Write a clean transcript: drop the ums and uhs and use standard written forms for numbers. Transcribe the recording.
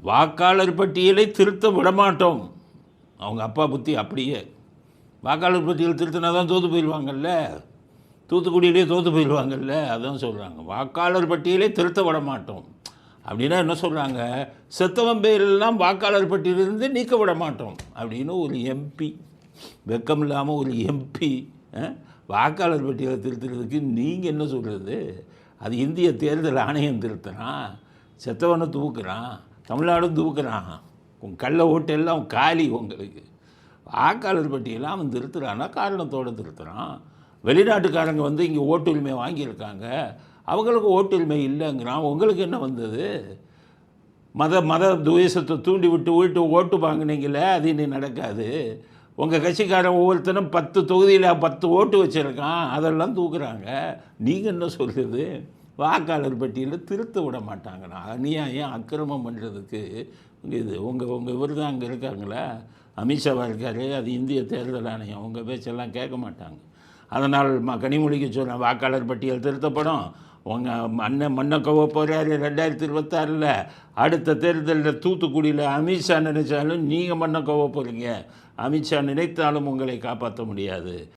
வாக்காளர் பட்டியலை திருத்த விடமாட்டோம். அவங்க அப்பா புத்தி அப்படியே. வாக்காளர் பட்டியல் திருத்தினா தான் தோற்று போயிடுவாங்கல்ல, தூத்துக்குடியிலே தோற்று போயிடுவாங்கல்ல, அதான் சொல்கிறாங்க. வாக்காளர் பட்டியலை திருத்த விட மாட்டோம் அப்படின்னா என்ன சொல்கிறாங்க, செத்தவன் பேரெல்லாம் வாக்காளர் பட்டியலிருந்து நீக்க விட மாட்டோம் அப்படின்னு ஒரு எம்பி, வெக்கம் இல்லாமல் ஒரு எம்பி வாக்காளர் பட்டியலை திருத்துறதுக்கு நீங்கள் என்ன சொல்கிறது? அது இந்திய தேர்தல் ஆணையம் திருத்தினான், செத்தவனை தூக்குறான், தமிழ்நாடும் தூக்குறான், கள்ள ஓட்டெல்லாம் காலி உங்களுக்கு. வாக்காளர் பட்டியலாம் அவன் திருத்துறான்னா காரணத்தோடு திருத்துறான். வெளிநாட்டுக்காரங்க வந்து இங்கே ஓட்டுரிமை வாங்கியிருக்காங்க, அவங்களுக்கு ஓட்டுரிமை இல்லைங்கிறான். உங்களுக்கு என்ன வந்தது? மத துவேஷத்தை தூண்டி விட்டு ஓட்டு வாங்கினீங்களே, அது இன்னும் நடக்காது. உங்கள் கட்சிக்காரன் ஒவ்வொருத்தரும் 10 தொகுதியில் 10 ஓட்டு வச்சுருக்கான், அதெல்லாம் தூக்குறாங்க. நீங்கள் என்ன சொல்கிறது? வாக்காளர் பட்டியலில் திருத்த விட மாட்டாங்கண்ணா. அநியாயம் அக்கிரமம் பண்ணுறதுக்கு இது உங்கள் இவர் தான் அங்கே இருக்காங்களா, அமித்ஷாவாக இருக்கார், அது இந்திய தேர்தல் ஆணையம். உங்கள் பேச்செல்லாம் கேட்க மாட்டாங்க. அதனால் கனிமொழிக்கு சொன்ன வாக்காளர் பட்டியல் திருத்தப்படும். உங்கள் அண்ணன் மண்ணக்கவ போகிறாரு 2026. அடுத்த தேர்தலில் தூத்துக்குடியில் அமித்ஷா நினைச்சாலும் நீங்கள் மண்ணக்கவ போகிறீங்க. அமித்ஷா நினைத்தாலும் உங்களை காப்பாற்ற முடியாது.